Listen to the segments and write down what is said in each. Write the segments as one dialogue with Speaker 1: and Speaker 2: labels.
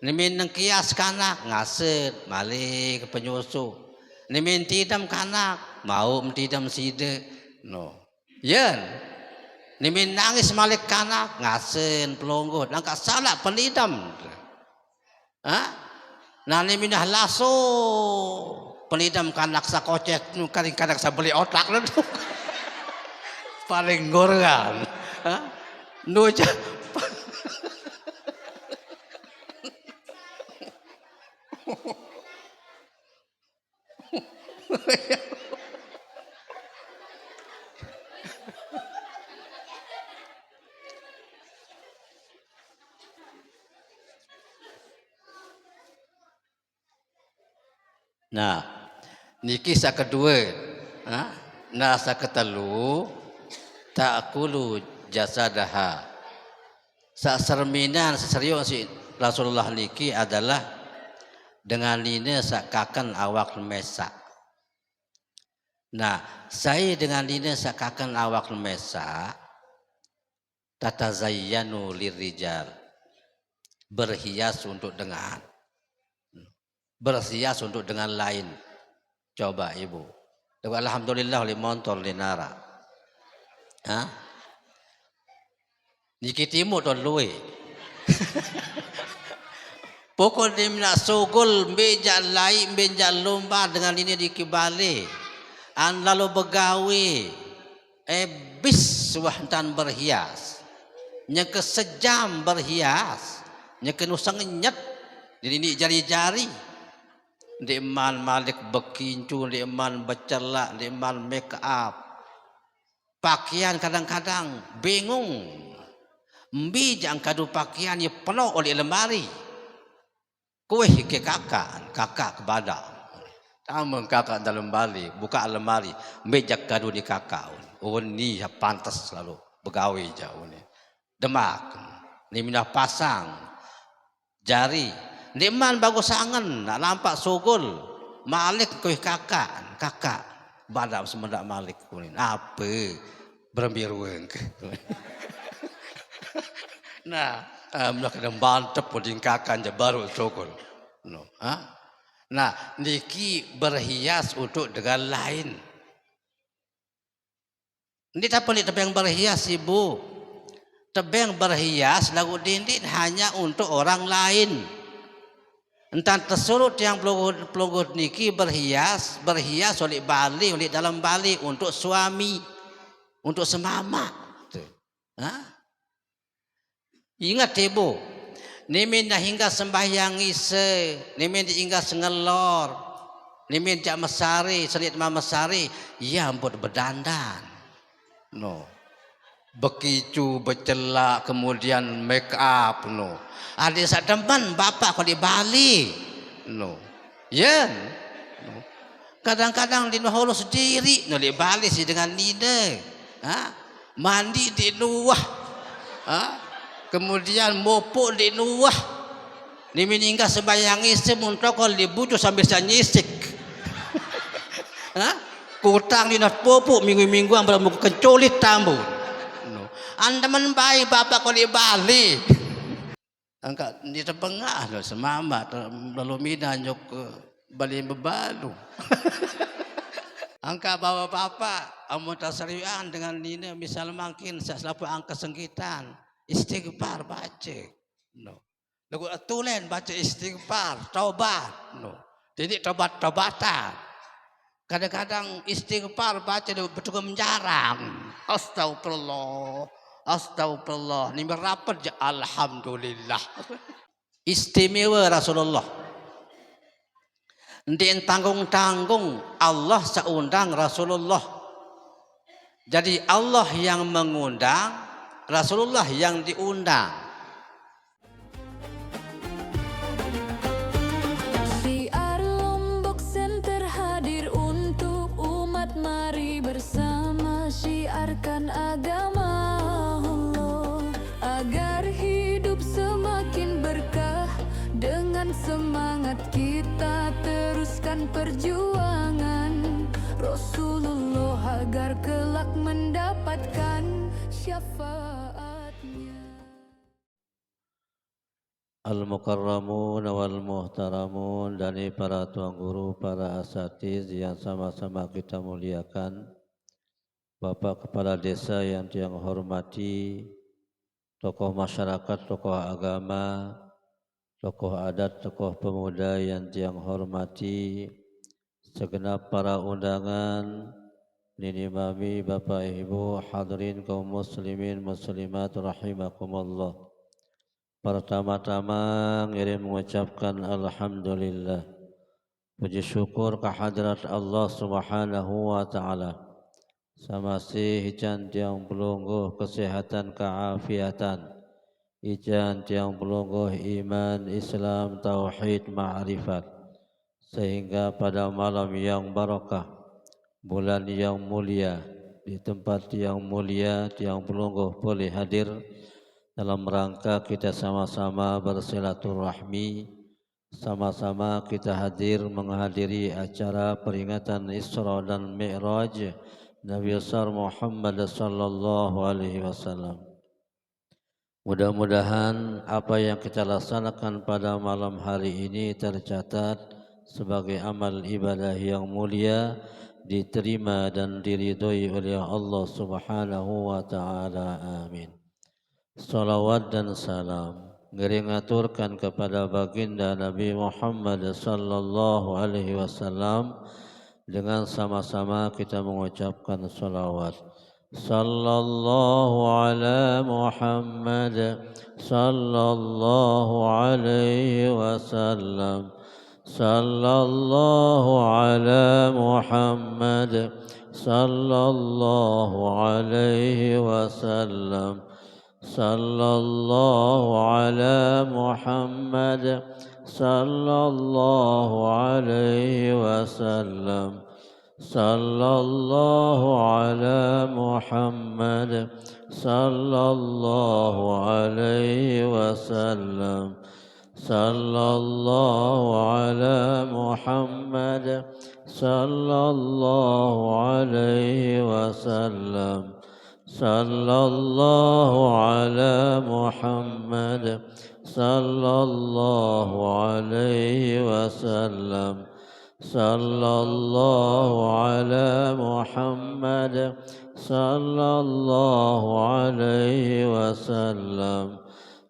Speaker 1: Nimin nang kias kanak ngaset malik penyusu. Nimin tidam kanak mau tidam side. No. Yen. Nimin nangis malik kanak ngasen pelonggot. Langkah salah pelidam. Hah? Nah nimin dah laso pelidam kanak sakocek nu kadang-kadang sa beli otak lu. Paling gorengan. Hah? Nu Nah, niki sa kedua, nah sa ketelu ta'kulu jasadaha. Sa serminan seserius si Rasulullah niki adalah dengan lina sakakan awak mesa. Nah, saya dengan lina sakakan awak mesa tatazayyanu lirijal. Berhias untuk dengan lain. Coba ibu. Alhamdulillah li montor li nara. Hah? Niki timu ton luwe. Pokok dimna sugul meja lain meja lomba dengan ini dikibali. An lalu begawi. Bis wahdan berhias. Nyeke sejam berhias. Nyeke nusang nyet. Ini jari-jari. Diman malik bekincu, diman becelak, diman make up. Pakaian kadang-kadang bingung. Mbijang kadu pakaian yang penuh oleh lemari. Kue ke kakak ke badak. Tamang kakak dalam lemari, buka lemari. Mbijak kadu di kakak. Oh ni pantas selalu begawe jauh ni. Demak, ni minah pasang jari. Diman bagus angan, nak nampak sugul. Malik kue kakak badak semendak malik kunin. Apa berbiruang ke? Nah, nak kena mantap puding kakak je baru sugul. No, Nah, niki berhias untuk dengan lain. Ini tak pelik tebing berhias ibu. Tebing berhias lagu dinding hanya untuk orang lain. Entah tersurut yang pelunggut niki berhias oleh bali, oleh dalam bali untuk suami, untuk semama. Ingat ibu, nimin dah hingga sembahyang ise, nimin hingga sengelor, nimin jak mesari, selit mesari, ia ampun berdandan. No. Bekicu, bercelak, kemudian make up, no. Ada sak teman bapak kau di Bali, no. Ya, no. Kadang-kadang di Nuholo sendiri, no di Bali sih dengan Nida, mandi di luah, kemudian mopok di luah, ni meninggal sembayangi semuntokol di bujuk sambil nyisik, kutang di nak popok minggu-minggu ambil muka kencolit tambu. Anda menbaik bapak kau di Bali. Angkat di tepengah lo semama lalu mina nyok Bali bebalu. Angkat bawa bapak amun tasarian dengan nina misal makin selalu angka sengkitan istighfar baca. No. Lagu tulen baca istighfar, taubat. No. Jadi taubat-taubatan. Kadang-kadang istighfar baca betul menjarang. Astagfirullah. Ni merapat je alhamdulillah. Istimewa Rasulullah. Ndien tanggung-tanggung Allah seundang Rasulullah. Jadi Allah yang mengundang, Rasulullah yang diundang.
Speaker 2: Siar Lombok Center hadir untuk umat, mari bersama syiarkan agama Allah agar hidup semakin berkah. Dengan semangat kita teruskan perjuangan Rasulullah agar kelak mendapatkan syafaat.
Speaker 3: al-mukarramun wal muhtaramun, dan para tuan guru, para asatiz yang sama-sama kita muliakan, Bapak Kepala Desa yang Tiang hormati, tokoh masyarakat, tokoh agama, tokoh adat, tokoh pemuda yang Tiang hormati, segenap para undangan, Nini Mami, Bapak Ibu, hadirin kaum muslimin muslimat rahimakumullah. Pertama-tama ngirim mengucapkan alhamdulillah, puji syukur kehadirat Allah Subhanahu wa taala. Samasi hijan tiang pelungguh kesehatan keafiatan, hijan tiang pelungguh iman, Islam, tauhid, ma'rifat, sehingga pada malam yang barakah, bulan yang mulia, di tempat yang mulia, tiang pelungguh boleh hadir dalam rangka kita sama-sama bersilaturahmi, sama-sama kita hadir menghadiri acara peringatan Isra dan Mi'raj Nabi besar Muhammad sallallahu alaihi wasallam. Mudah-mudahan apa yang kita laksanakan pada malam hari ini tercatat sebagai amal ibadah yang mulia, diterima dan diridhoi oleh Allah Subhanahu wa taala. Amin. Salawat dan salam ngeringaturkan kepada baginda Nabi Muhammad sallallahu alaihi wasallam, dengan sama-sama kita mengucapkan salawat. Sallallahu ala Muhammad sallallahu alaihi wasallam. Sallallahu ala Muhammad sallallahu alaihi wasallam. Sallallahu ala Muhammad sallallahu alaihi wasallam. Sallallahu ala Muhammad sallallahu alaihi wasallam. Sallallahu ala Muhammad sallallahu alaihi wasallam. Sallallahu ala Muhammad sallallahu alaihi wasallam. Sallallahu ala Muhammad sallallahu alaihi wasallam.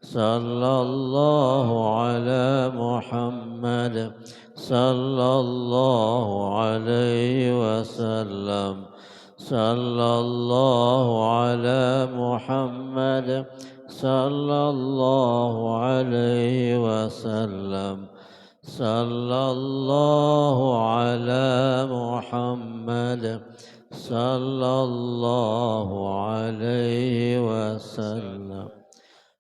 Speaker 3: Sallallahu ala Muhammad sallallahu alaihi wasallam. Sallallahu ala Muhammad sallallahu alaihi wasallam. Sallallahu ala Muhammad sallallahu alaihi wasallam.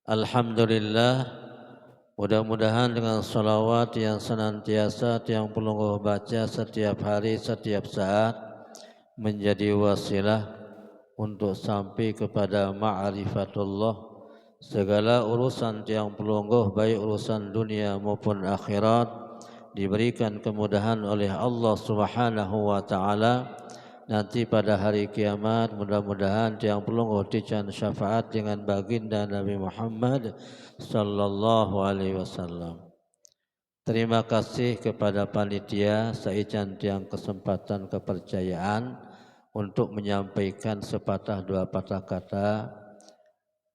Speaker 3: Alhamdulillah, mudah-mudahan dengan salawat yang senantiasa yang pelungguh baca setiap hari, setiap saat, menjadi wasilah untuk sampai kepada ma'rifatullah. Segala urusan yang pelungguh, baik urusan dunia maupun akhirat, diberikan kemudahan oleh Allah Subhanahu wa taala. Nanti pada hari kiamat mudah-mudahan yang pelungguh dican syafaat dengan baginda Nabi Muhammad sallallahu alaihi wasallam. Terima kasih kepada panitia saican tiang kesempatan kepercayaan untuk menyampaikan sepatah dua patah kata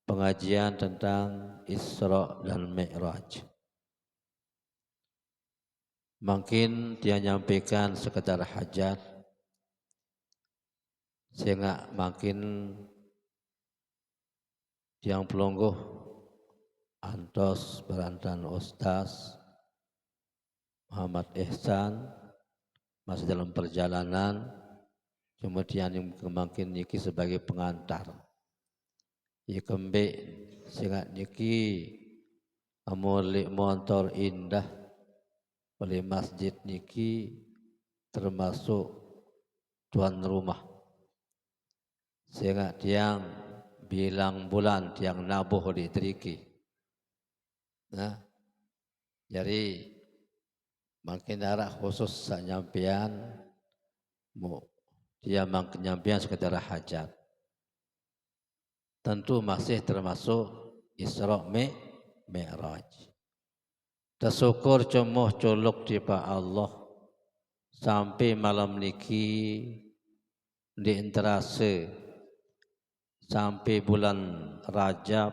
Speaker 3: pengajian tentang Isra dan Mi'raj. Mungkin dia nyampaikan sekedar hajat, sehingga makin tiang pelungguh antos berantan Ustaz Muhammad Ihsan masih dalam perjalanan, kemudian yang makin niki sebagai pengantar. Ya kembe sehingga niki amuli motor indah oleh masjid niki termasuk tuan rumah. Sehingga tiang bilang bulan tiang nabuh di triki. Nah, jadi makin arah khusus nyampian dia nyampian sekedar hajat. Tentu masih termasuk Isra Mi'raj. Tersyukur cemuh culuk di Pak Allah sampai malam niki di interase sampai bulan Rajab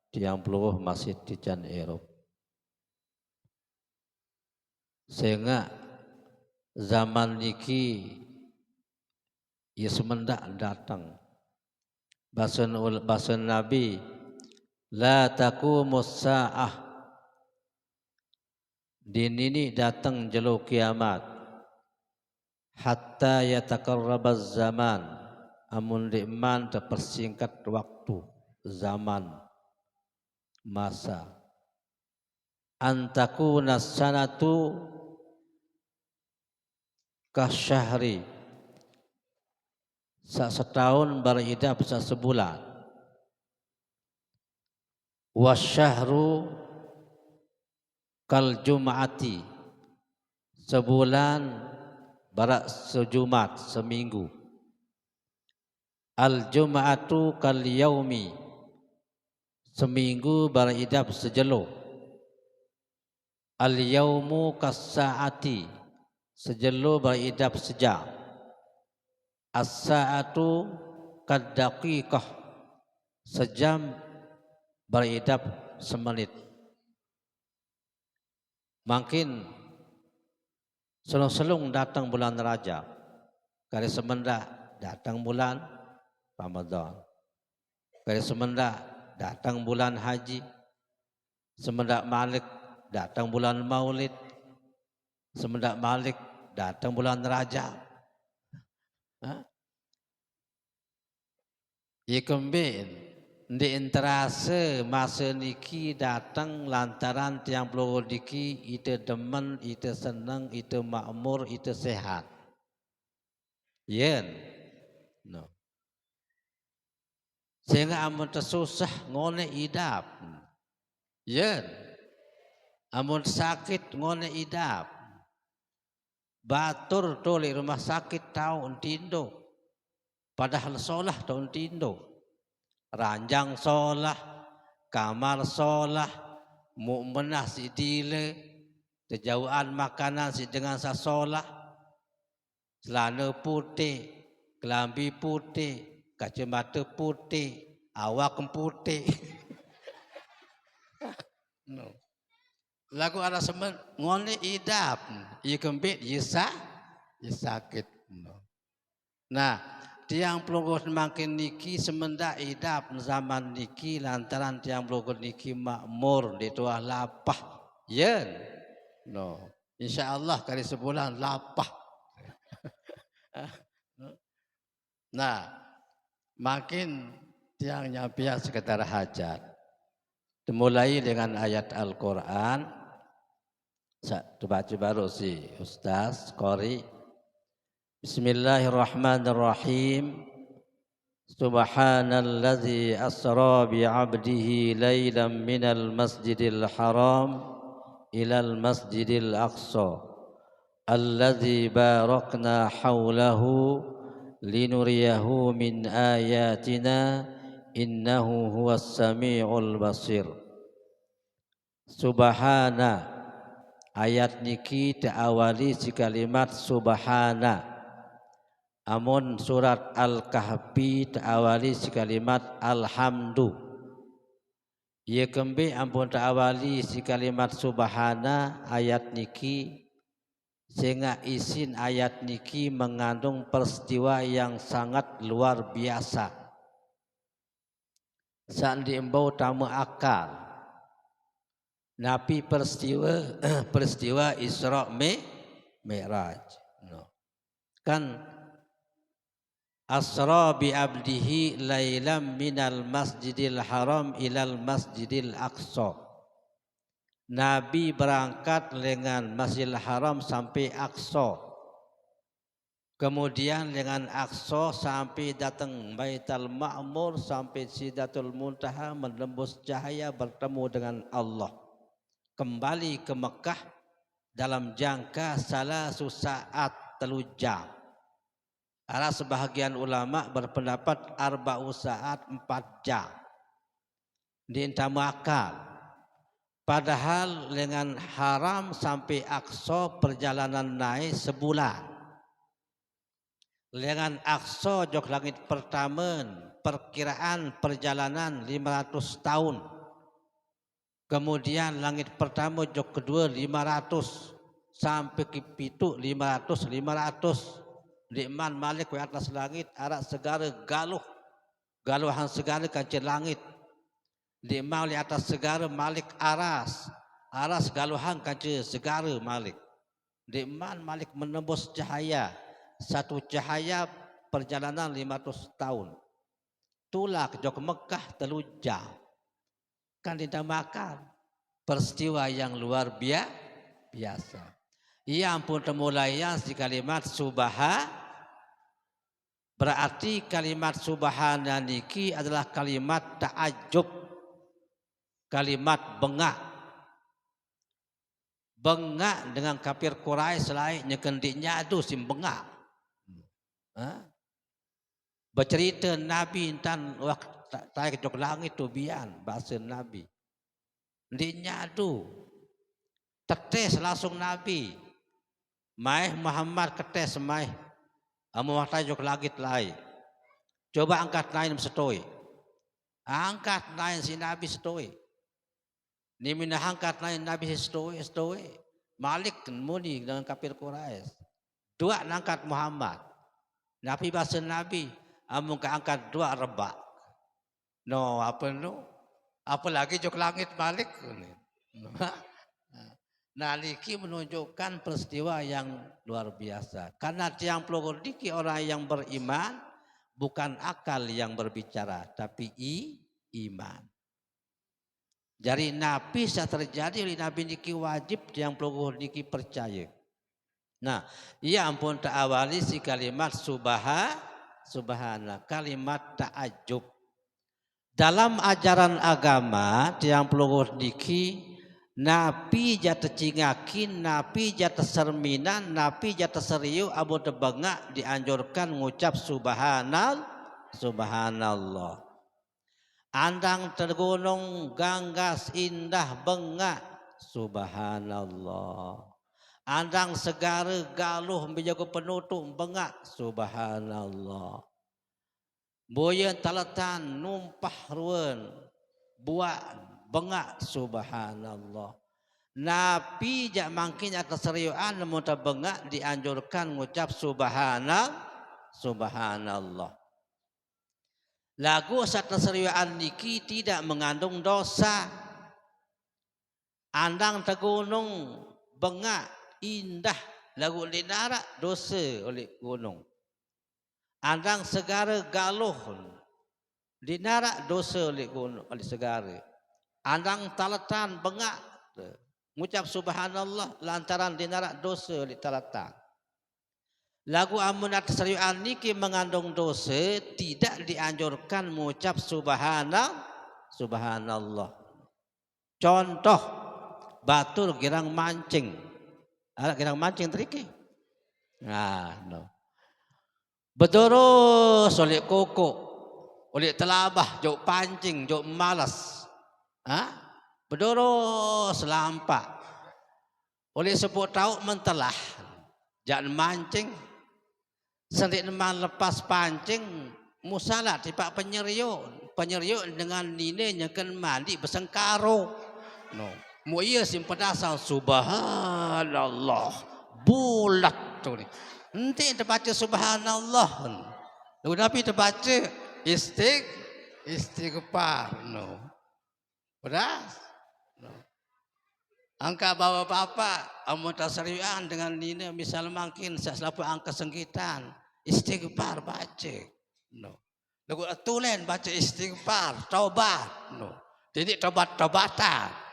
Speaker 3: tiang puluh masih di Jan Eropa. Sehingga zaman niki ya semendak datang. Bahasa Nabi la taqumus sa'ah din ini datang jelo kiamat hatta yatakarrabaz zaman amun diman terpersingkat waktu zaman masa antakuna sanatu kasyahri setahun beridap sebulan wasyahru kal jum'ati sebulan barak sejumat seminggu al jum'atu kal yaumi seminggu beridap sejelo al yaumu kas saati sejelo beridap sejam as-sa'atu kad daqiqah sejam beridap semenit. Makin selung-selung datang bulan Rajab. Kali semendak datang bulan Ramadan. Kali semendak datang bulan haji. Semendak Malik datang bulan Maulid. Semendak Malik datang bulan Rajab. Ikembin di interase masa niki datang lantaran tiang peluru niki ite demen, ite senang, ite makmur, ite sehat. Yen, no. Sehingga amun tersusah ngone idap. Yen, amun sakit ngone idap. Batur toli rumah sakit tahu untindo. Padahal solah tahun tindo. Ranjang solah, kamar solah, mukmenah si dile, kejauhan makanan si dengan sa solah, celana putih, kelambi putih, kacamata putih, awak putih. No. Lagu ada semen ngone idap, ia kembit, ia sakit. No. Nah, tiang pelunggut makin niki semendak idap zaman niki lantaran tiang pelunggut niki makmur di tuah lapah. Yen. No. InsyaAllah kali sebulan lapah. Nah, makin tiang nyampian sekitar hajat. Dimulai dengan ayat Al-Quran. Baca baru si Ustaz Qori. Bismillahirrahmanirrahim. Subhanalladzi asra bi'abdihi laylan minal masjidil haram ilal masjidil aqsa alladzi barakna hawlahu linuriyahu min ayatina innahu huwas sami'ul basir. Subhana ayat niki ta'awali si kalimat subhana. Amun surat Al-Kahfi ta'awali si kalimat alhamdu. Ia kembi ampun ta'awali si kalimat subhana ayat niki. Sehingga isin ayat niki mengandung peristiwa yang sangat luar biasa. Saat diimbau tamu akal. Nabi peristiwa Isra Mi'raj. No. Kan asra bi abdihi lailam minal masjidil haram ilal masjidil aqsa. Nabi berangkat dengan Masjidil Haram sampai Aqsa. Kemudian dengan Aqsa sampai datang Baitul Ma'mur sampai Sidratul Muntaha menembus cahaya bertemu dengan Allah. Kembali ke Mekah dalam jangka salasu saat 3 jam. Ada sebahagian ulama berpendapat 4 saat 4 jam. Di intamu akal.
Speaker 1: Padahal dengan haram sampai Aqsa perjalanan naik sebulan. Dengan Aqsa jok langit pertama perkiraan perjalanan 500 tahun. Kemudian langit pertama jok kedua 500 sampai ke pitu 500. Nikman Malik ke atas langit arak segara galuh. Galuhan segara kancing langit. Nikman di atas segara Malik aras. Aras galuhan kancing segara Malik. Nikman Malik menembus cahaya. Satu cahaya perjalanan 500 tahun. Itulah ke Mekah telujah. Kan dinamakan peristiwa yang luar biasa. Ia ampun temulayan di kalimat subaha. Berarti kalimat subhana niki adalah kalimat ta'ajub. Kalimat bengak. Bengak dengan kafir Quraisy selain nyekendiknya itu sim bengak. Bercerita Nabi intan waktu taik jok langit tu bian bahasa Nabi. Dinya tu tetes langsung Nabi. Mai Muhammad ketes mai. Amu waktu jok langit lai. Coba angkat lain setoi. Angkat lain si Nabi setoi. Ni minah angkat lain Nabi setoi. Malik muni dengan kafir Quraisy. Dua angkat Muhammad. Nabi bahasa Nabi, amun keangkat dua rebak. No, apa no? Apalagi jok langit balik. Naliki menunjukkan peristiwa yang luar biasa. Karena tiang pelogor diki orang yang beriman, bukan akal yang berbicara, tapi iman. Jadi Nabi saat terjadi oleh Nabi niki wajib tiang pelogor diki percaya. Nah, ia ampun ta'awali si kalimat subhana, kalimat ta'ajub. Dalam ajaran agama, tiang pelugur diki, Nabi jatuh cingakin, Nabi jatuh serminan, Nabi jatuh seriu, abu tebengak dianjurkan ngucap subhanallah. Andang tergunung, ganggas, indah, bengak, subhanallah. Andang segara galuh menjaga penutup bengak subhanallah. Boya talatan numpah ruan buat bengak subhanallah. Nabi jak mangkin atas seriuan namun bengak dianjurkan mengucap subhanallah. Lagu saat seriuan niki tidak mengandung dosa. Andang tergunung bengak indah lagu linara dosa oleh gunung. Andang segara galuh linara dosa oleh gunung oleh segara. Andang talatan bengak mengucap subhanallah lantaran linara dosa oleh talatan. Lagu amunat seriuan niki mengandung dosa tidak dianjurkan mengucap subhanallah. Contoh batur girang mancing. Anak girang mancing triki. Nah, no. Bedoros oleh koko, oleh telabah, jauh pancing, jauh malas. Bedoros lampak. Oleh sebut tahu mentelah. Jangan mancing. Selik neman lepas pancing, musalah tipak penyeriuk dengan nine nyakan mandi besengkaro. No. Muia simpan asal subhanallah bulat tu ni. Nanti terbaca subhanallah. Tapi terbaca istighfar. No. Beras. No. Angka bawa bapa amun tasarian dengan nina misal makin selapu angka sengkitan istighfar baca. No. Lagu tulen baca istighfar, taubat. No. Jadi taubat-taubatan.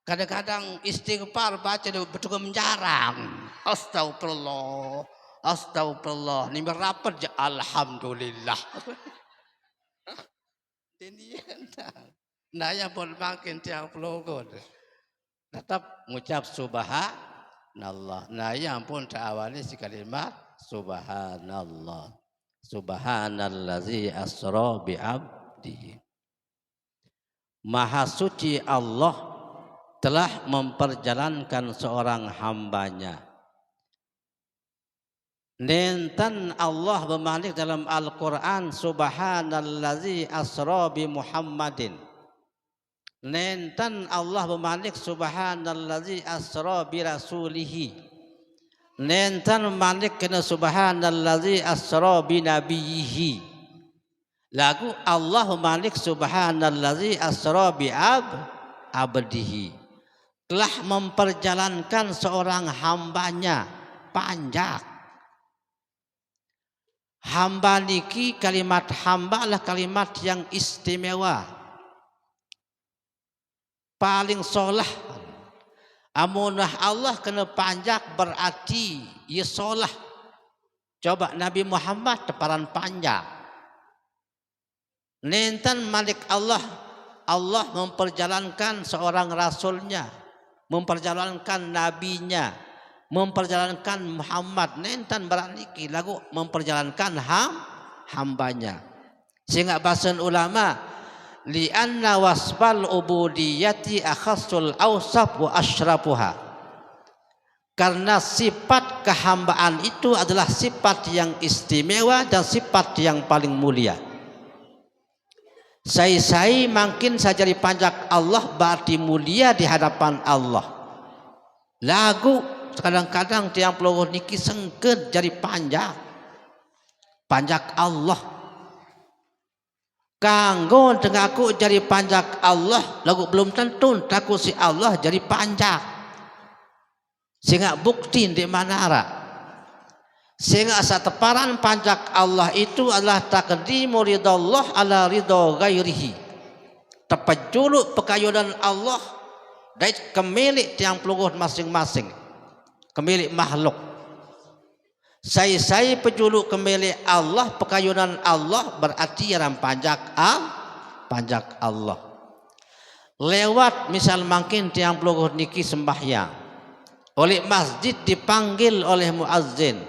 Speaker 1: Kadang-kadang istighfar baca betul menjarang. Astagfirullah. Ni merapat je alhamdulillah. Nah yang pun makin tiang pelogor. Tetap mengucap subhanallah. Nah yang pun terawali si kalimat subhanallah. Subhanallazi asra bi'abdihi. Maha suci Allah telah memperjalankan seorang hambanya. Nentan Allah bermalik dalam Al-Quran, subhanallazi asra bi Muhammadin. Nentan Allah bermalik subhanallazi asra bi rasulihi. Nentan malik kena subhanallazi asra bi nabiyihi. Lagu Allah malik subhanallazi asra bi abdihi. Telah memperjalankan seorang hambanya panjang. Hamba niki, kalimat hamba adalah kalimat yang istimewa, paling solah. Amunah Allah kena panjang berarti ia solah. Coba Nabi Muhammad teparan panjang. Nentan malik Allah, Allah memperjalankan seorang rasulnya, memperjalankan nabinya, memperjalankan Muhammad. Nentan beraniki lagu memperjalankan hambanya. Sehingga bahasa ulama, li'anna wasfal ubudiyati akhassul awsaf wa asyrafuha. Karena sifat kehambaan itu adalah sifat yang istimewa dan sifat yang paling mulia. Saya makin saja dipanjak Allah berarti mulia di hadapan Allah. Lagu kadang-kadang tiang peluru niki sengket jadi panjak Allah. Kanggo dengaku jadi panjak Allah, lagu belum tentu takut si Allah jadi panjak. Sehingga bukti di manara. Sehingga sateparan panjak Allah itu adalah taqdimu ridallah ala ridho ghairihi. Tepajuluk pekayunan Allah dari kemilik tiang peluru masing-masing. Kemilik makhluk. Saya pejuluk kemilik Allah, pekayunan Allah berarti yang panjak Allah. Lewat misal makin tiang peluru niki sembahyang, oleh masjid dipanggil oleh muazzin,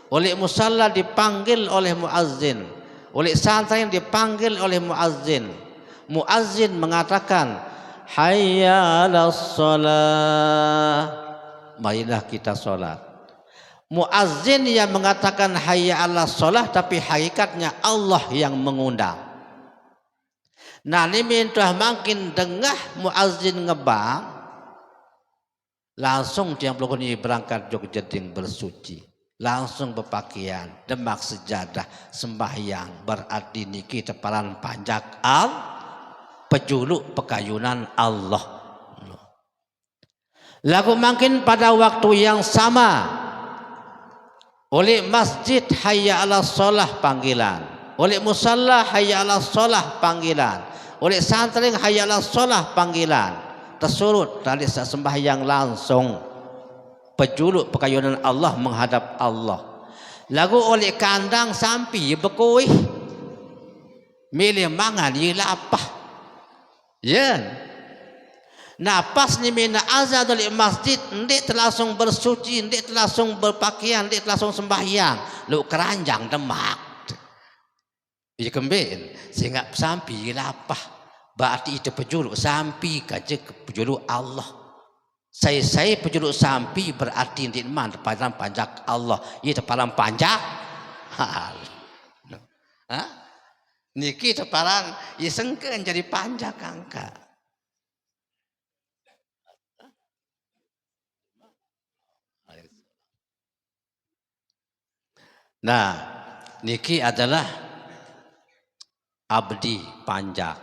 Speaker 1: oleh musalla dipanggil oleh muazzin, oleh santri dipanggil oleh muazzin. Muazzin mengatakan hayya 'alas shalah. Marilah kita sholat. Muazzin yang mengatakan hayya 'alas sholat, tapi hakikatnya Allah yang mengundang. Nah ini minta makin dengah muazzin ngebang, langsung tiang pelukun ini berangkat jogjeding bersuci, langsung berpakaian, demak sejadah, sembahyang, berarti niki teparan panjak pejuluk pekayunan Allah. Lagu makin pada waktu yang sama oleh masjid hayya 'alas shalah panggilan, oleh musalla hayya 'alas shalah panggilan, oleh santri hayya 'alas shalah panggilan. Tersurut dari sembahyang langsung pejuluk pekayunan Allah menghadap Allah. Lagu oleh kandang sampi berkuih milih mangan lapah. Ya. Napas ni mina azan dari masjid, ndik terlangsung bersuci, ndik terlangsung berpakaian, ndik terlangsung sembahyang, lu keranjang demak. Ia kembali sehingga sampai lapah, berarti itu pejuluk sampai kaje pejuluk Allah. Saya pejuluk sampai berarti ndik man pada panjak Allah, ia teparan panjak. Niki teparan ia sengken jadi panjak angka. Nah, niki adalah abdi panjak.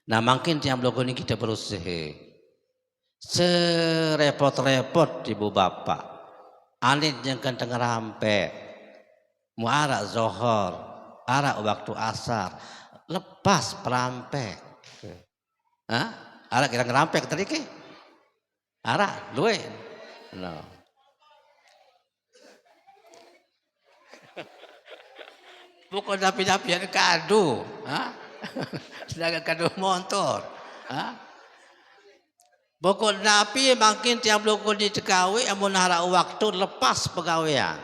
Speaker 1: Nah, makin tiang blogo ini kita berusaha serepot-repot ibu bapak. Anit yang kenteng rampe, muarak zohor, arak waktu asar, lepas perampek. Arak kira ngerampek tadi ke? Arak, luwe. No. Bukan napi-napian kado, sedangkan kado motor. Bukan napi makin tiap blokon dicekawi, amun hara waktu lepas pegawaian.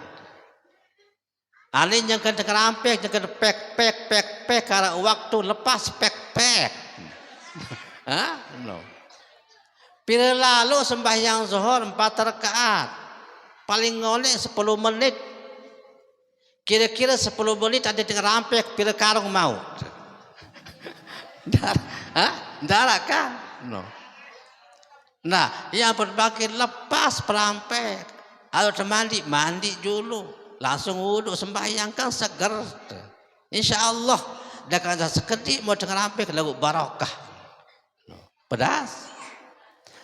Speaker 1: Alin yang kena kerampek, yang kena pek, hara waktu lepas pek. No. Bila lalu sembahyang zuhur 4 rakaat. Paling ngolek 10 menit. Kira-kira 10 menit ada tengah rampek bila karung maut. Darah kan? No. Nah, yang berbagi lepas perampek. Kalau mandi dulu. Langsung wuduk sembahyang kan seger. InsyaAllah. Dan kalau seketik mau tengah rampek lagu barakah. Pedas.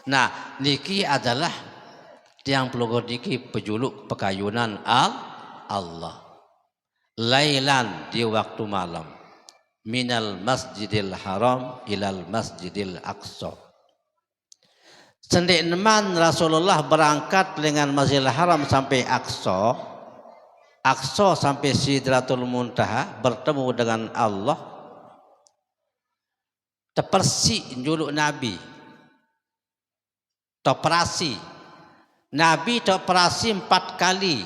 Speaker 1: Nah, niki adalah tiang pelogor niki pejuluk pekayunan Allah. Lailan di waktu malam. Minal masjidil haram ilal masjidil aqsa. Sendik neman Rasulullah berangkat dengan Masjidil Haram sampai Aqsa. Aqsa sampai Sidratul Muntaha bertemu dengan Allah. Tepersi juluk Nabi. Toperasi. Nabi toperasi 4 kali.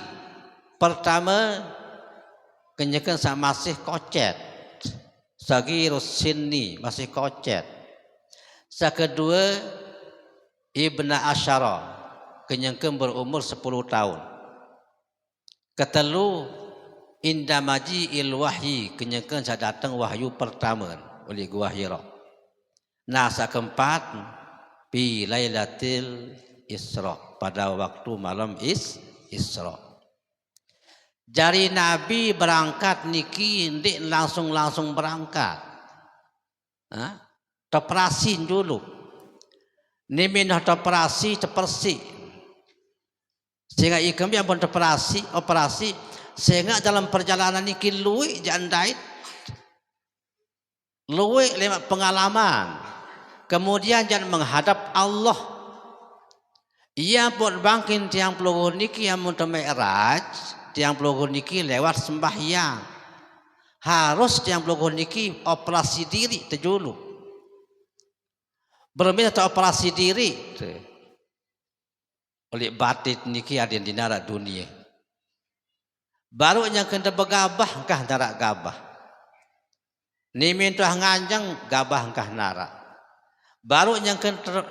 Speaker 1: Pertama kenyakan sama masih kocet. Sagirus sinni masih kocet. Kedua Ibna Asyara kenyakan berumur 10 tahun. Ketelu Indamaji il wahyi kenyakan saya datang wahyu pertama oleh Gua Hira. Nah keempat Bi Lailatul Isra pada waktu malam Isra. Jari Nabi berangkat niki ndik langsung berangkat. Operasi dulu. Nimin operasi tepersi. Sehingga ikam yang pun operasi sehingga dalam perjalanan niki luwih jandait. Luwih lewat pengalaman. Kemudian jangan menghadap Allah. Ia pun bangkin tiang peluru niki yang muntah mi'raj. Tiang peluru niki lewat sembahyang. Harus tiang peluru niki operasi diri terjulu. Berbeda atau operasi diri. Oleh batin niki ada di nara dunia. Baru yang kena bergabah kah nara gabah. Ni minta nganjang gabah kah nara. Baru yang kena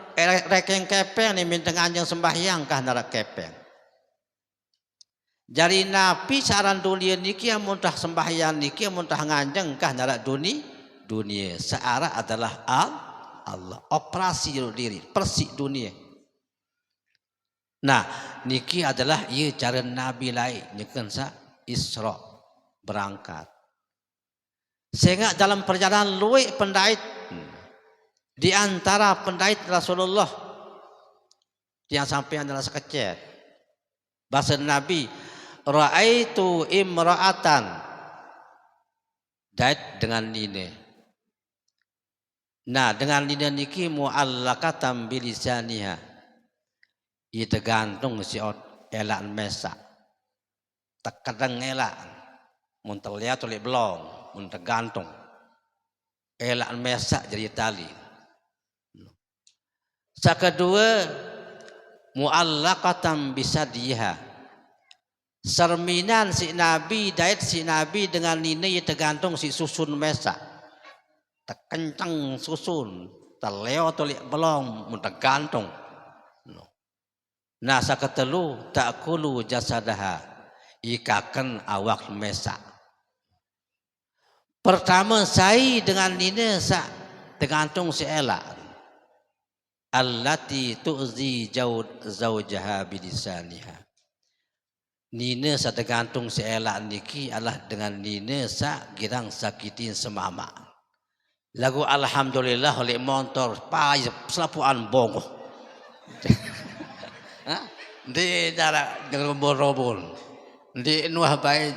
Speaker 1: rekeng kepeng ni minta nganjang sembahyang kah nara kepeng. Jadi Nabi saran dunia niki yang muntah sembahyang niki yang muntah nganjang kah nara dunia. Searah adalah Allah. Operasi diri, persik dunia. Nah, niki adalah ia cara Nabi lain nyekan sa Isra berangkat. Sehingga dalam perjalanan luwih pendait di antara pendait Rasulullah yang sampai adalah sekecil. Bahasa Nabi, ra'aitu imra'atan. Dait dengan nine. Nah, dengan nine niki mu'allaqatan bilisaniha. Ia tergantung si elak mesak. Terkadang elak. Mun terlihat oleh belong. Mun tergantung. Elak mesak jadi tali. Kedua, mu'allaqatan bisadiha. Serminan si Nabi, dait si Nabi dengan nina ia tergantung si susun mesak. Terkencang susun. Terleo tolik belong. Mun tergantung. Nah sakatelu ta'kulu jasadaha ikakan awak mesak. Pertama saya dengan nina sak tergantung si elak. Allati tu'zi zawjaha bilisaniha. Nina sak tergantung si elak niki adalah dengan nina sak girang sakitin semama. Lagu alhamdulillah oleh motor pai selapuan bongo. Di jarak gerobol-robol, di nuah baik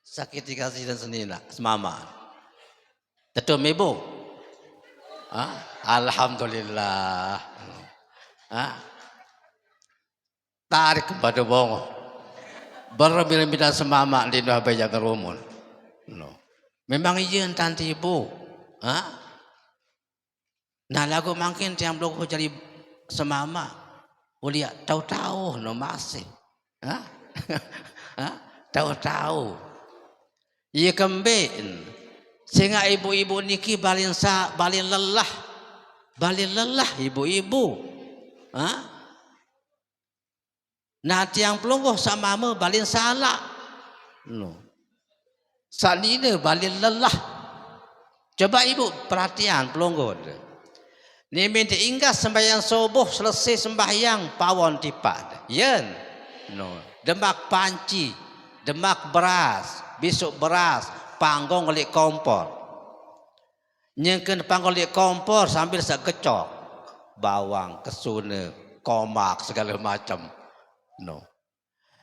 Speaker 1: sakit dikasih dan senina semama. Tentu mebo, alhamdulillah. Tarik kepada bongo, berbila-bila semama di nuah baik gerobol. Memang iya tanti ibu, Nah lagu makin tiang blok jadi semama. Ulia tahu-tahu no masih. Tahu-tahu. Ia kembali. Sehingga ibu-ibu niki balin lelah. Balik lelah ibu-ibu. Nah tiang pelungguh sama me balik salah. No. Salina balik lelah. Coba ibu perhatian pelungguh. Ni minta inggas sembahyang subuh selesai sembahyang pawon tipat. Yen. No. Demak panci, demak beras, besok beras, panggung oleh kompor. Nyengken panggung oleh kompor sambil sekecok. Bawang, kesuna, komak segala macam. No.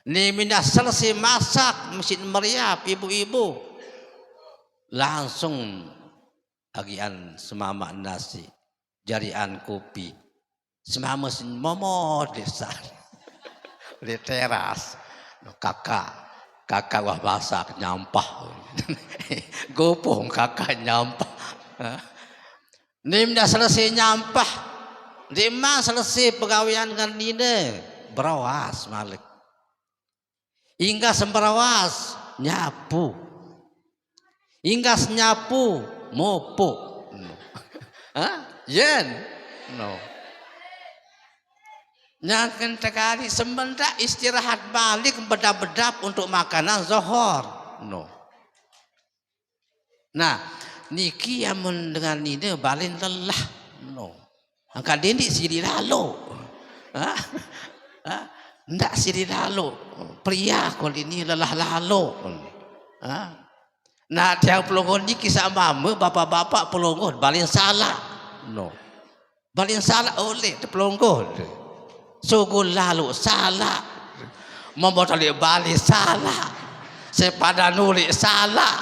Speaker 1: Ni mindah selesai masak mesin meriap ibu-ibu. Langsung agian semamak nasi. Jarian kopi. Semama sin momo desa. Di teras. No, kakak wah masak nyampah. Gopong kakak nyampah. Nim dah selesai nyampah. Dimang selesai pegawaian dengan Nina. Berawas malik. Hingga semberawas nyapu. Hingga nyapu mopo. No. Yen. No. Nyakan tekali semendak istirahat balik bedap-bedap untuk makanan zohor. No. Nah, niki yang dengan ini balik lelah. No. Angkat dindik siri lalu. Ndak siri lalu. Pria kalau ini lelah lalu. Nah, tiang pelongon ni kisah mama bapak-bapak pelongon balik salah. No. Balik salah oleh pelongon. Sugul lalu salah. Membotoli balik salah. Sepada nulik salah.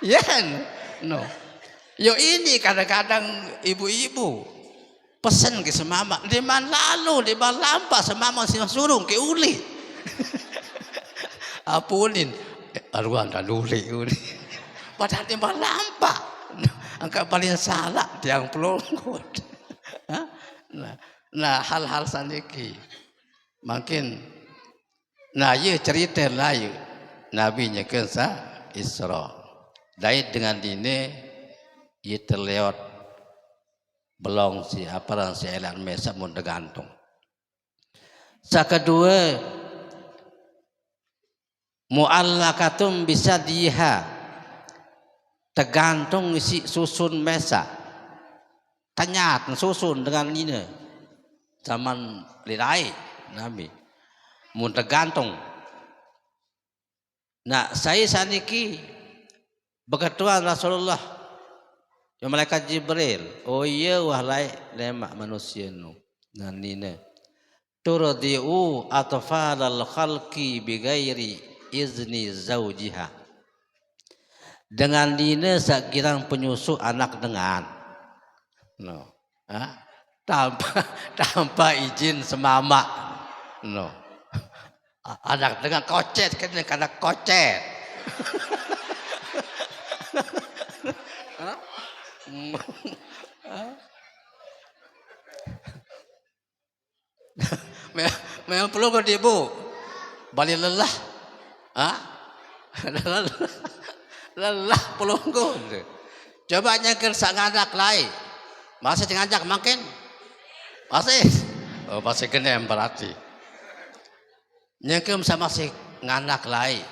Speaker 1: Yen. No. Yo ini kadang-kadang ibu-ibu pesan ke semama, di mana lalu di mana lampas semama sing surung ke uli. Apunin aruan dan uli. Padahal di mana lampas. Angka paling salah tiang pelongot. Nah hal-hal saniki makin nah ye cerita lain Nabi nya kensa Isra. Dait dengan dini ia terlewat belong si aparan si elan mesa mun tergantung. Kedua muallakatum bisa diha tergantung isi susun mesa. Tanyat susun dengan ini zaman lirai Nabi mun tergantung. Nah saya saniki berketuan Rasulullah ya malaikat Jibril. Oh iya wahlai lemak manusia nu nanina turdiu atfalal khalqi bighairi izni zaujiha. Dengan dina sakirang penyusu anak dengan no. Tanpa izin semama no. Anak dengan kocet karena kocet. Memang perlu ke ibu balik lelah. Lelah pelunggu. Coba nyakin sak ngadak lain. Masih ngajak makin. Masih. Oh masih kena yang berarti. Nyakin sama masih ngadak lain.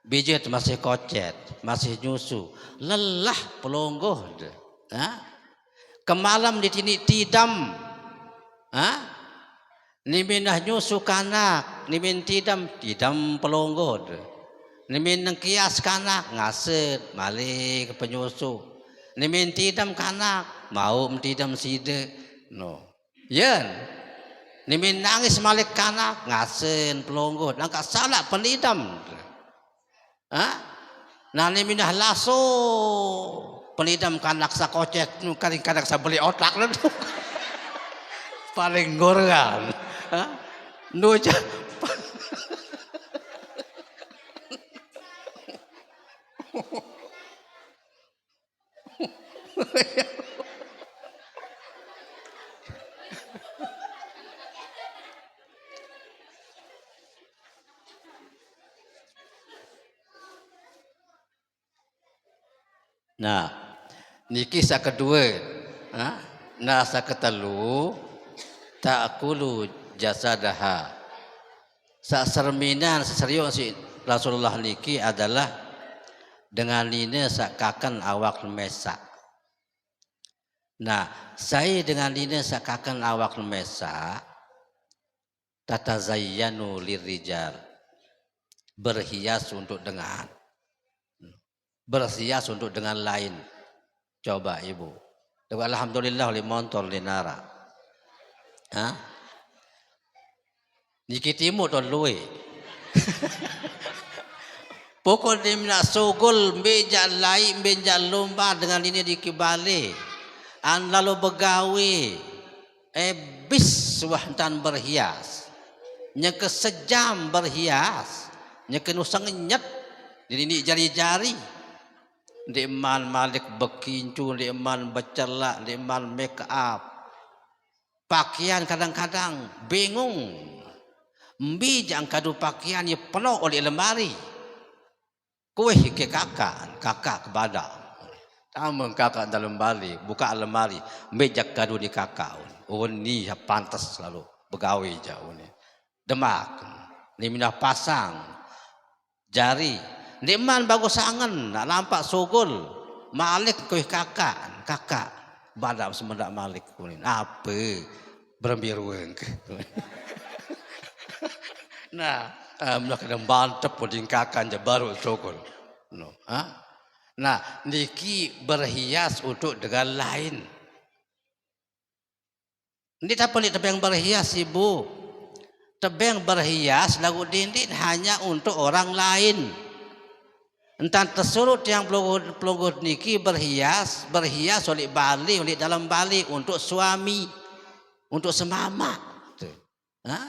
Speaker 1: Bijit masih kocet, masih nyusu, lelah pelonggoh. Kemalam di sini tidam, niminah nyusu kanak, nimin tidam pelonggoh. Nimin nengkias kanak ngaset, malik penyusu. Nimin tidam kanak, mau tidam side, no. Yen, nimin nangis malik kanak ngasen pelonggoh, nangka salah penidam. Nah ni minah laso penidam kanak sa kocet nu kadang-kadang sa beli otak lu paling gorengan nu Nah, ini kisah kedua Ha? Nasa ketelu ta'kulu jasadaha. Saserminan seserius si Rasulullah niki adalah dengan ini sakakan awak mesak. Nah, saya dengan ini sakakan awak mesak tatazayyanu lirijal. Berhias untuk dengan lain. Coba ibu. Alhamdulillah li montor linara. Ha? Niki timu ton luwe. Pokok dia nak sogol meja lain meja lomba dengan ini dikibali. An lalu begawe. Bis wahdan berhias. Nyeke sejam berhias. Nyeke nusang nyet. Ini jari-jari. Diman malik bekincu, diman bercelak, diman make up. Pakaian kadang-kadang bingung. Mbi jang kadu pakaian ye penuh oleh lemari. Kuih ke kakak kepada. Tamu kakak dalam lemari, buka lemari, mbi jak kadu di kakak. Oh ni pantas selalu begawe jauh ni. Demak, ni minah pasang jari. Diman bagus angan, nak nampak sogol. Malik kuih kakak badak semendak malik kunin. Apa berbiruang. Nah, mula kena mantap puding kakan je baru sogol. No, ha? Nah, niki berhias untuk dengan lain. Ini tak pelik tebing berhias ibu. Tebing berhias lagu dinding hanya untuk orang lain. Entah tersurut yang pelunggut niki berhias oleh bali, oleh dalam bali untuk suami, untuk semama. Ha?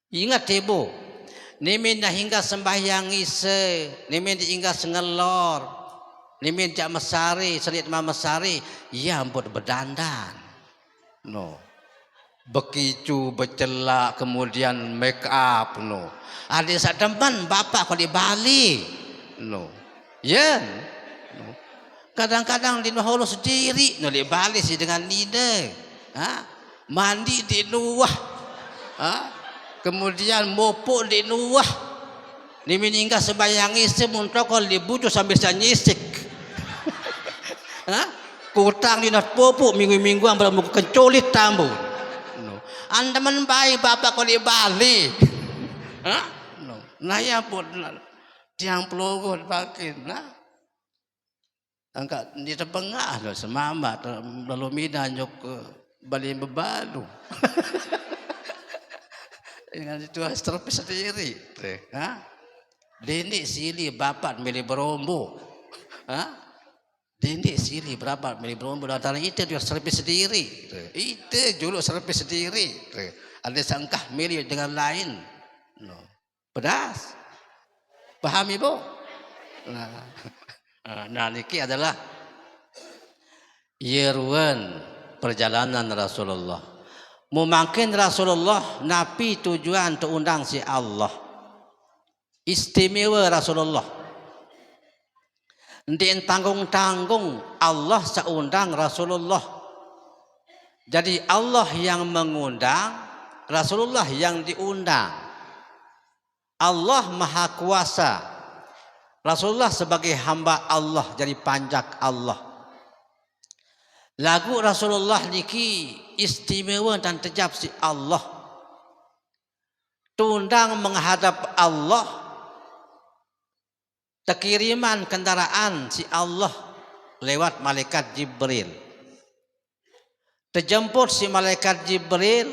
Speaker 1: Ingat ibu, nimin dah hingga sembahyang ise, nimin hingga sengelor, nimin jak mesari, selit mesari, ia ampun berdandan. No. Bekicu, bercelak, kemudian make up, no. Ada sak teman bapak kau di Bali, no. Ya, no. Kadang-kadang di Naholo sendiri, no di Bali sih dengan nida, ha? Mandi di luah, ha? Kemudian mopok di luah, ni meninggal sembahyang isi muntokol di bujuk sambil nyisik, ha? Kutang di nas popok minggu-mingguan belum kencolit tambu. Anda menbaik bapak kau di Bali. Ha? No. Nah ya pun tiang pelongot pakai. Nah. Angkat di tepengah loh semama lalu midan jok ke Bali bebalu. Dengan itu terpis sendiri. Ha? Dini sili bapak milih berombo. Ha? Dini sili berapa milih berombo datang itu dia servis sendiri. Itu juluk servis sendiri. Ada sangkah milih dengan lain. No. Pedas. Paham ibu? Nah, niki adalah yeruan perjalanan Rasulullah. Mungkin Rasulullah napi tujuan untuk undang si Allah. Istimewa Rasulullah. Ndien tanggung-tanggung Allah seundang Rasulullah. Jadi Allah yang mengundang, Rasulullah yang diundang. Allah Maha Kuasa. Rasulullah sebagai hamba Allah, jadi panjak Allah. Lagu Rasulullah niki istimewa dan tejab si Allah. Tundang menghadap Allah. Tekiriman kendaraan si Allah lewat malaikat Jibril. Terjemput si malaikat Jibril,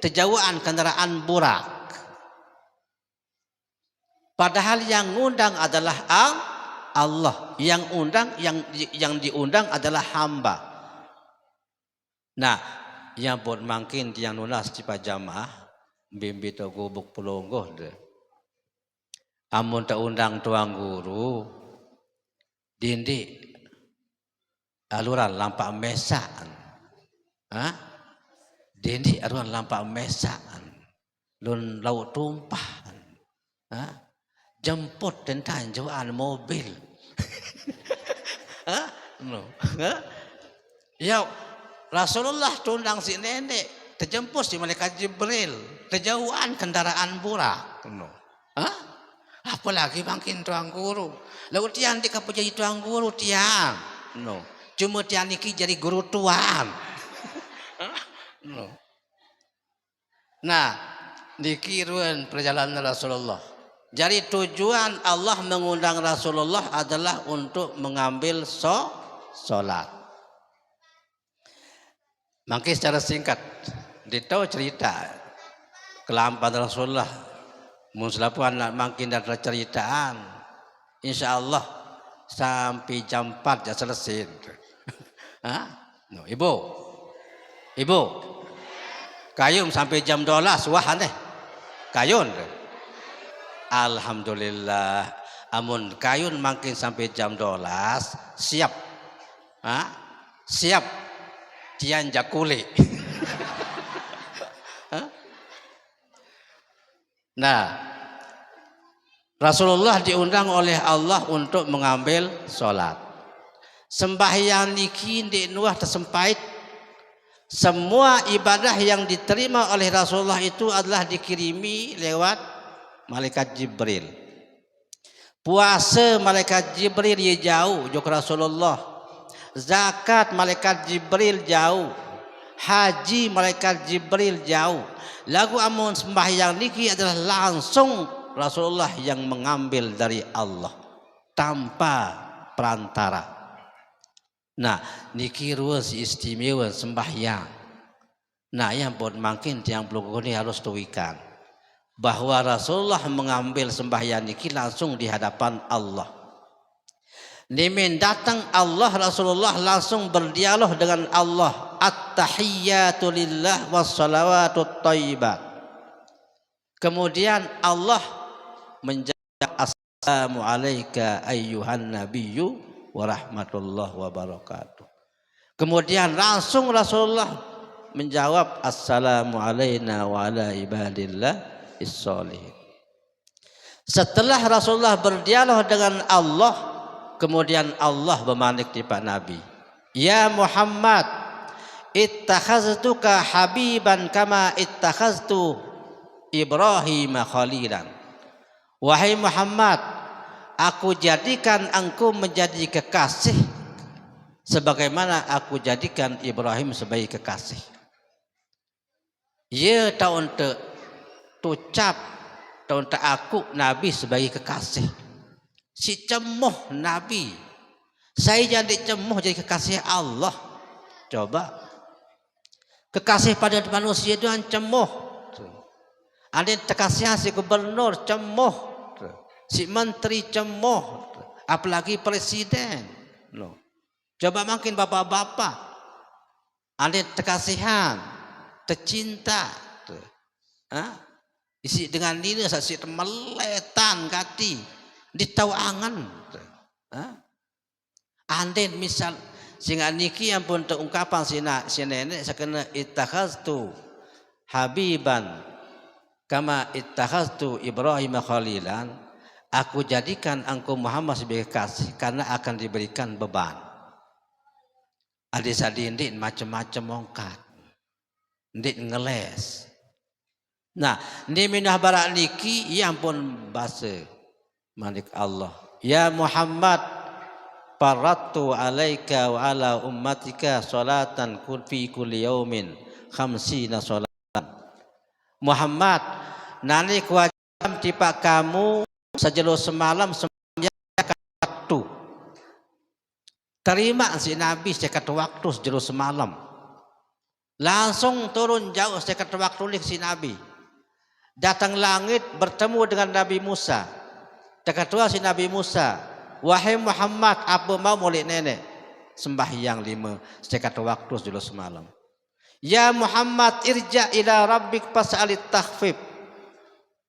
Speaker 1: terjauhan kendaraan burak. Padahal yang ngundang adalah Allah, yang diundang adalah hamba. Nah, yang pun makin yang nulas di pajamaah bimbi to gubuk pelonggoh deh. Amun tak undang tuang guru dindi aluran lampak mesaan, ha? Dindi aluran lampak mesaan, lun laut tumpah, ha? Jemput tentang jauhan mobil, ha? No, ha? Ya Rasulullah tundang si nenek, terjemput si malaikat Jibril, terjauhan kendaraan burak. Hah? Apalagi makin tuang guru. Lalu tiang di kapu jadi tuang guru tiang. No. Cuma tiang niki jadi guru tuan. No. Nah, dikiruan perjalanan Rasulullah. Jadi tujuan Allah mengundang Rasulullah adalah untuk mengambil sholat. Maka secara singkat, ditahu cerita kelampan Rasulullah. Muslapuan makin ada ceritaan. Insya Allah sampai jam 4 ya selesai. Hah? No, ibu, kayun sampai jam 12 wah aneh. Kayun. Alhamdulillah. Amun kayun makin sampai jam 12 siap. Hah? Siap. Tian jakuli. Nah, Rasulullah diundang oleh Allah untuk mengambil sholat. Sembahyang niki di nuah tersempait. Semua ibadah yang diterima oleh Rasulullah itu adalah dikirimi lewat malaikat Jibril. Puasa malaikat Jibril ya jauh jauh Rasulullah. Zakat malaikat Jibril jauh. Haji malaikat Jibril jauh. Lagu amun sembahyang niki adalah langsung Rasulullah yang mengambil dari Allah tanpa perantara. Nah, niki ruas istimewa sembahyang. Nah, yang buat makin tiang pelukun ini harus tuikan bahwa Rasulullah mengambil sembahyang niki langsung di hadapan Allah. Nimin datang Allah Rasulullah langsung berdialog dengan Allah. At-tahiyyatu lillah wassalawatut thayyibat. Kemudian Allah menjawab assalamu alayka ayyuhan nabiyyu wa rahmatullah wa barakatuh. Kemudian langsung Rasulullah menjawab assalamu alayna wa ala ibadillah is-solihin. Setelah Rasulullah berdialog dengan Allah, kemudian Allah bermanik di Pak Nabi, ya Muhammad, ittakhaztuka habiban kama ittakhaztu Ibrahim khalilan. Wahai Muhammad, aku jadikan engkau menjadi kekasih sebagaimana aku jadikan Ibrahim sebagai kekasih. Ya tahun ucap tahun aku Nabi sebagai kekasih. Si cemuh Nabi, saya jadi cemuh jadi kekasih Allah. Coba kekasih pada manusia itu cemuh. Ada kekasih si gubernur cemuh, si menteri cemuh, apalagi presiden. Loh. Coba makin bapak-bapak, ada kekasihan, tercinta. Isi dengan ini saksi meletan kati. Ditawangan, anden misal sehingga niki yang pun terungkapan si nenek sekena ittakhaztu habiban kama ittakhaztu Ibrahim khalilan. Aku jadikan engkau Muhammad sebagai kasih karena akan diberikan beban. Adik sadindik macam-macam mongkat, ndik ngeles. Nah, ni minah barak niki yang pun bahasa Malik Allah, ya Muhammad, faratu alaika wa ala ummatika salatan kun fi kulli yaumin khamsina salatan. Muhammad, nani kewajiban tipa kamu sejelo semalam sembahyang waktu. Terima si Nabi sekat waktu sejelo semalam. Langsung turun jauh sekat waktu si Nabi. Datang langit bertemu dengan Nabi Musa. Kedua si Nabi Musa, wahai Muhammad, apa mau molek nenek sembahyang 5 sekat waktu dulu semalam. Ya Muhammad, irja ila rabbik fas'alit takhfif.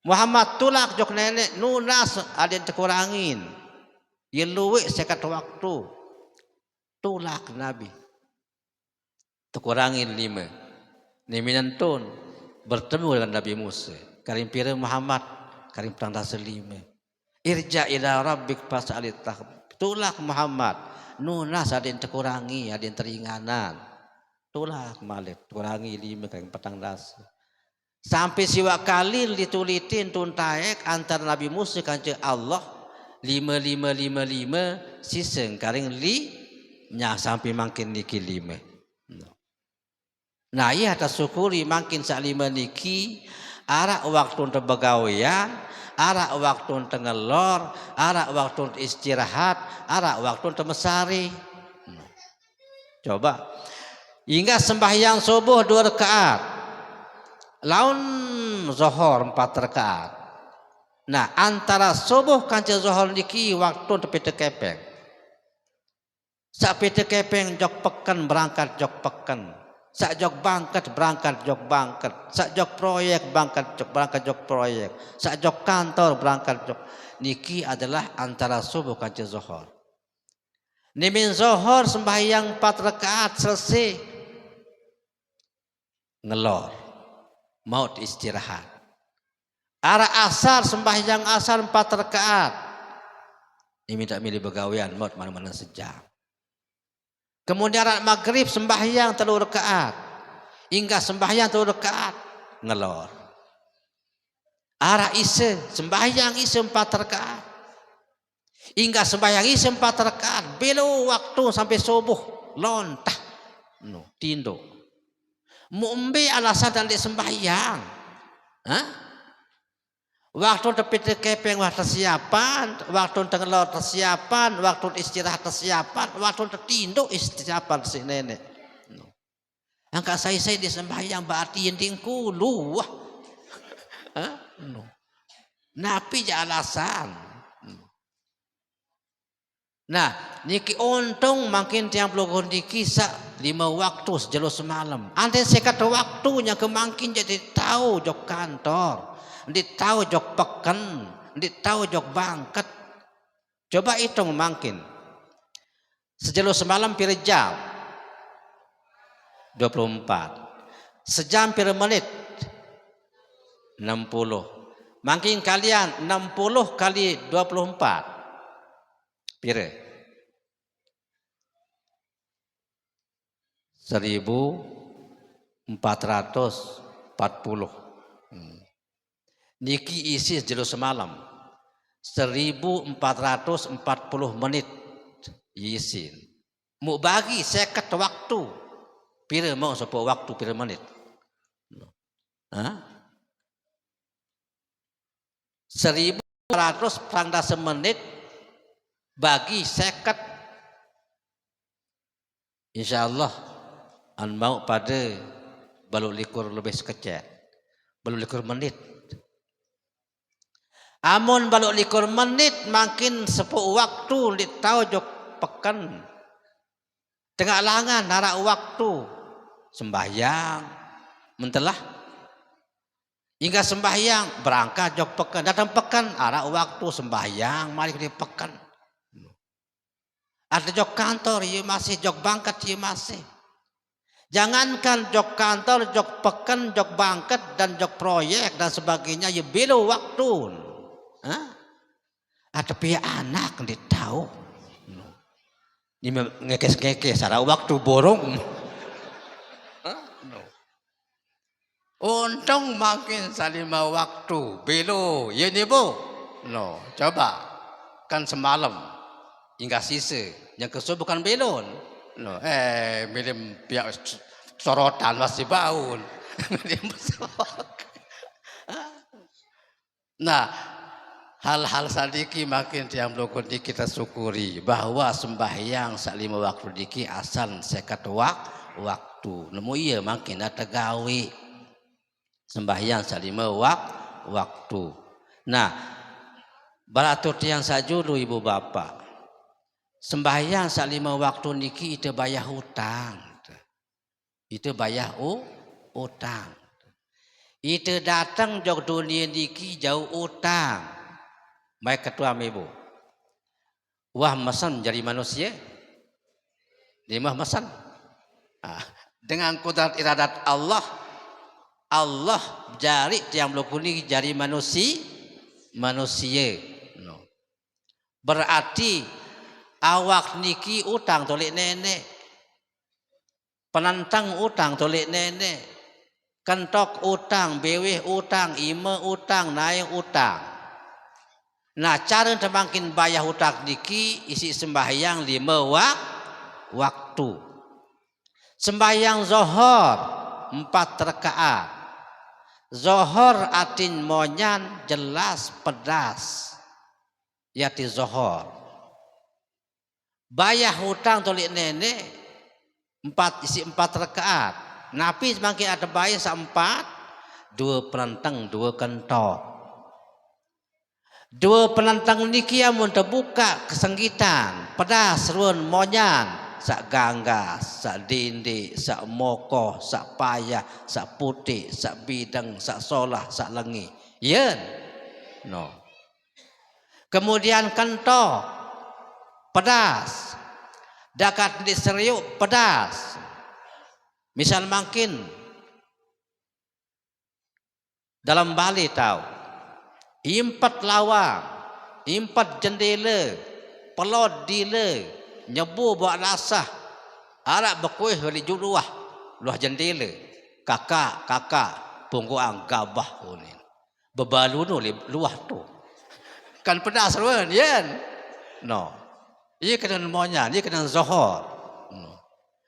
Speaker 1: Muhammad tulak jok nenek nunas ada yang terkurangin. Ya luwek sekat waktu. Tulak Nabi. Terkurangin 5. Niminantun bertemu dengan Nabi Musa. Karim pira Muhammad, karim tanda selima. Irja ila rabbik fas'alit Itulah Muhammad. Nunas ada yang terkurangi, ada yang teringanan. Itulah malik, kurangi 5 kali petang das. Sampai siwa kali ditulitin tuntaek antara Nabi Musa kanjeng Allah 5555 siseng karing li nya sampai makin niki 5. Nah iya atas syukuri makin sak 5 niki arak waktu untuk begawean, arak waktu untuk ngelor, arak waktu untuk istirahat, arak waktu untuk mesari. Coba hingga sembahyang subuh 2 rakaat, laun zuhur 4 rakaat. Nah antara subuh kanca zuhur niki waktu untuk pete kepeng. Sak pete kepeng jok peken berangkat jok peken. Sak jok bangkat berangkat jok bangkat. Sak jok proyek berangkat jok proyek. Sak jok kantor berangkat jok. Niki adalah antara subuh kanca zuhur. Nimin zuhur sembahyang 4 rakaat selesai. Ngelor. Maut istirahat. Arah asar sembahyang asar 4 rakaat. Ini minta milih begawian maut mana-mana sejam. Kemudian arah maghrib sembahyang 3 rakaat. Hingga sembahyang 3 rakaat ngelor. Arah isya sembahyang isya 4 rakaat. Hingga sembahyang isya 4 rakaat. Belo waktu sampai subuh lontah. Tindo. Mu'mbe alasan dan sembahyang. Hah? Waktu tepi kepeng waktu tersiapan, waktu tengelor tersiapan, waktu istirahat tersiapan, waktu tertindo istirahat si nenek. Angkat saya disembahyang berarti yenting kulu. Napi je alasan. Nah, niki untung makin tiang puluh niki sak 5 waktu sejelo semalam. Andai saya kata waktunya kemakin jadi tahu jok kantor. Ndik tahu jok peken, ndik tahu jok bangket. Coba hitung makin. Sejelo semalam pira jam? 24. Sejam pira menit? 60. Makin kalian 60 kali 24. Pira? 1440. Niki isi jelo semalam 1440 menit isin. Mau bagi seket waktu. Pira mau sepo waktu pira menit? 1400 prangdasa menit bagi seket. Insyaallah an mau pada baluk likur lebih sekecil. Baluk likur menit. Amun baluk likur menit makin sepuluh waktu ditau jok pekan. Tengah langan narak waktu sembahyang mentelah hingga sembahyang berangkat jok pekan datang pekan arak waktu sembahyang mari di pekan. Ada jok kantor ya masih jok bangkat ya masih. Jangankan jok kantor, jok pekan, jok bangkat dan jok proyek dan sebagainya ya belo waktu. Ada pihak anak yang tahu. Ini ngekes-ngekes ada waktu borong. Untung makin salima waktu belo ya nih bu. No, coba kan semalam hingga sisa yang kesu bukan belon. No, milim pihak sorotan masih baun. Nah, hal-hal sadiki makin tiang blokon di kita syukuri bahwa sembahyang sak 5 waktu diki asal sekat waktu. Nemu iya makin ada gawe sembahyang sak 5 waktu. Nah, baratur tiang sajulu ibu bapak. Sembahyang sak 5 waktu niki itu bayar hutang. Itu bayar utang. Itu datang jauh dunia niki jauh utang. Baik ketua ibu. Wah mesan jadi manusia. Dimah mesan. Dengan kudrat iradat Allah. Allah jari tiang blokuni jari manusia. No. Berarti Awak niki utang tolik nenek. Penantang utang tolik nenek. Kentok utang, beweh utang, ime utang, naik utang. Nah, cara temakin bayar hutang niki isi sembahyang 5 waktu. Sembahyang zuhur 4 rakaat. Zuhur atin monyan jelas pedas. Yati zuhur. Bayar hutang tolik nenek 4 rakaat. Napi semakin ada bayar 4, 2 penantang 2 kentok. 2 penantang niki amun terbuka kesenggitan, pedas ruan monyan, sak ganggas, sak dindi, sak mokoh, sak payah, sak putih, sak bidang, sak solah, sak lengi. Yen. No. Kemudian kentok pedas. Dakat di seriuk pedas. Misal makin dalam Bali tahu. 4 lawang, 4 jendela, pelod dila, nyebu buat lasah, arak berkuih dari juruah, luah jendela, kakak, pungguang gabah unin, bebalu nu luah tu, kan pedas ruan, yen, no, ia kena monya, ia kena zuhur, no.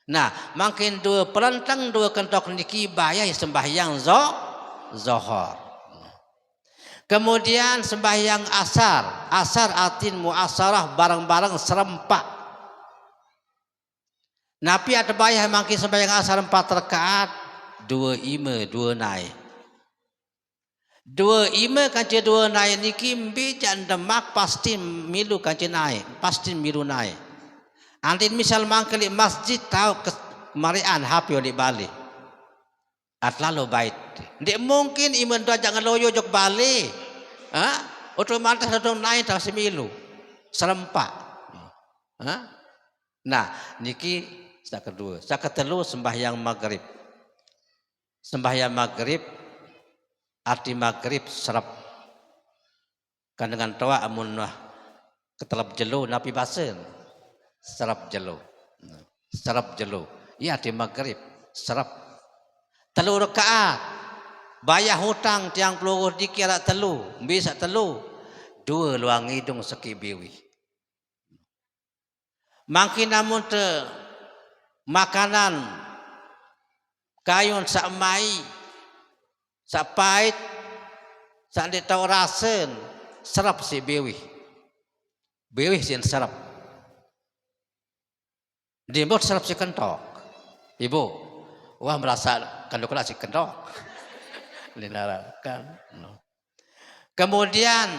Speaker 1: Nah, makin 2 pelantang 2 kentok niki bayar sembahyang zuhur. Kemudian sembahyang asar. Asar atin muasarah barang-barang serempak. Napi ada bayar makin sembahyang asar 4 rakaat. 2 ime 2 naik. 2 ime kanci 2 naik niki mbijan demak pasti milu kanci naik. Pasti milu naik. Antin misal mangkeli masjid tahu kemarian hapi di Bali. Atlalu bait. Dia mungkin iman doa jangan loyo jok Bali. Otomatis datang naik tak semilu. Serempak. Nah, niki sak kedua. Sak ketelu sembahyang maghrib. Sembahyang maghrib arti maghrib serap. Kan dengan toa amun ketelap jelo napi basen. Serap jelo. Serap jelo. Iya arti maghrib serap. 3 rakaat. Bayar hutang tiang peluru dikira telu. Bisa telu. 2 luang hidung sekibiwi. Makin namun te makanan kayun sak mai, sak pait, sak ditau rasen, serap si biwi. Biwi sin serap. Dimot serap si kentok. Ibu, wah merasa kanduklah si kentok. Linarakan. No. Kemudian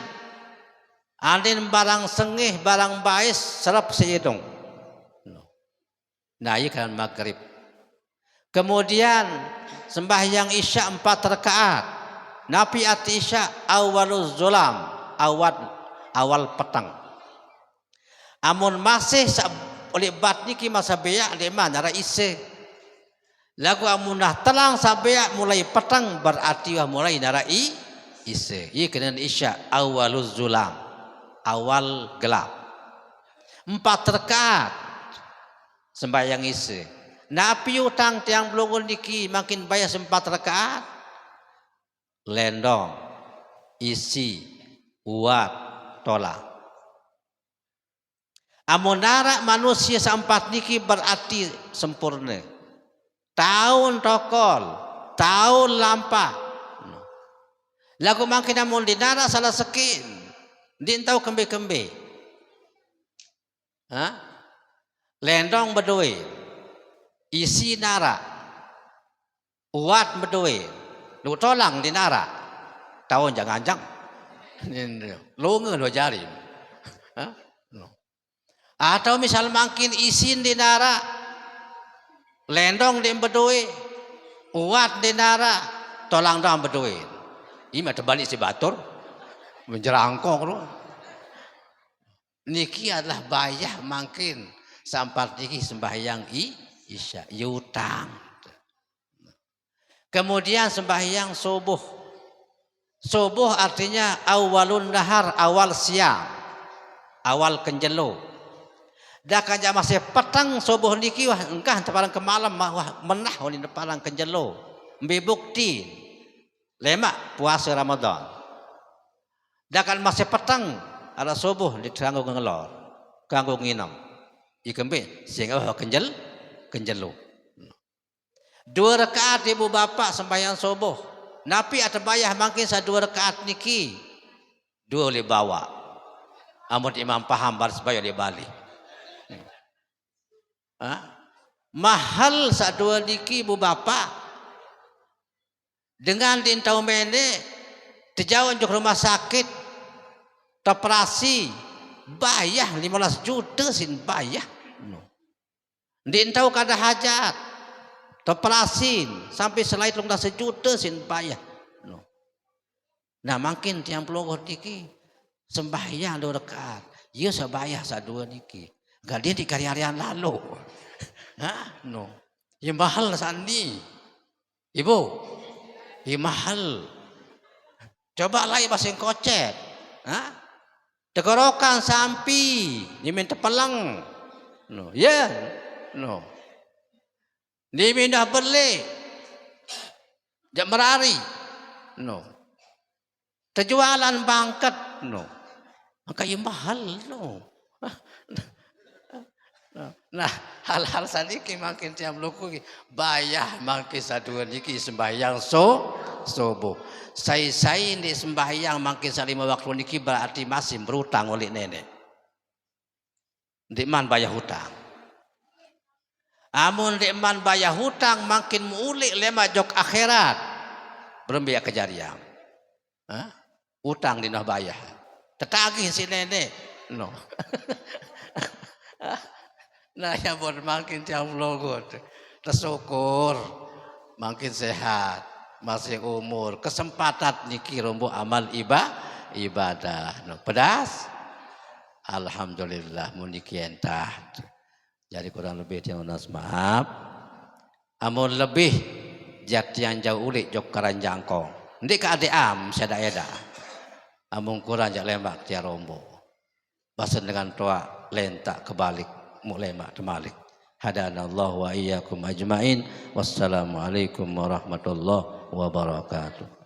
Speaker 1: andin barang sengih, barang bais serap sehidung. No. Nah, ini kan maghrib. Kemudian sembahyang isya 4 rakaat. Napi ati isya awalul zulam, awal petang. Amun masih oleh bat niki masa beyak di mana ra ise. Lagu amunah telang sampai mulai petang berarti mulai narai ise. Ia kena isya awaluz zulam, awal gelap. 4 rakaat sembahyang ise. Napi utang tiang belum niki makin bayar 4 rakaat. Lendong, isi, uat, tolak. Amunara manusia sampat niki berarti sempurna. Tahun tokol, tahun lampah. Lagu makin namun di nara salah sekin, din tahu kembe-kembe. Lendong bedoi, isi nara, uat bedoi, lu tolang di nara, tahun jangan-jangan, lu ngeluh jari. Atau misal makin isin di nara, lendong di bedoi, uat di nara, tolang dong bedoi. Ini terbalik si batur, menjerangkong lu. Niki adalah bayah makin sampai niki sembahyang isya, yutang. Kemudian sembahyang subuh. Subuh artinya awalun nahar, awal siang, awal kenjelo. Dah kan jam masih petang subuh niki wah engkah tepalang ke malam wah menah wali tepalang kenjelo. Ambil bukti lemak puasa Ramadan. Dah kan masih petang ada subuh di teranggu ngelor, kanggo nginam. Ikembe sehingga kenjelo. 2 rakaat ibu bapak sembahyang subuh. Napi atabayah makin sa 2 rakaat niki. 2 oleh bawa. Amun imam paham baris bayo di Bali. Mahal sa 2 niki ibu bapak. Dengan dintau mene dijauh ke rumah sakit operasi bayah 15 juta sin bayah. Dintau kada hajat operasi sampai selain 15 juta sin bayah. Nah makin tiang pelongo niki sembahyang 2 rakaat. Ieu sabayah sa 2 niki. Gadin di karya-karyan lalu. Ieu mahal sandi. Ibu. Ieu mahal. Coba lagi basing kocek. Tegorokan sampi diminta pelang. Diminta beli. Jak merari. Terjualan bangket. Maka ieu mahal. Nah, hal-hal sadiki makin tiap luku bayah makin sadua niki sembahyang subuh. Saya ini sembahyang makin 5 waktu niki berarti masih berutang oleh nenek. Dikman bayar hutang. Amun dikman bayar hutang makin mulik lema jok akhirat. Belum biaya kejadian. Utang dina bayar. Tetagih si nenek. Nah ya buat makin tiap logot. Tersyukur. Makin sehat. Masih umur. Kesempatan niki rombo amal ibadah. Pedas. Alhamdulillah muniki entah. Jadi kurang lebih tiang unas maaf. Amun lebih jatian jauh ulik jok karanjangkong. Ndi ka adeam sada-eda. Amun kurang jak lembak tiang rombo. Basen dengan toa lentak kebalik. Mulema temalik. Hadanallahu wa iyyakum ajmain. Wassalamualaikum warahmatullahi wabarakatuh.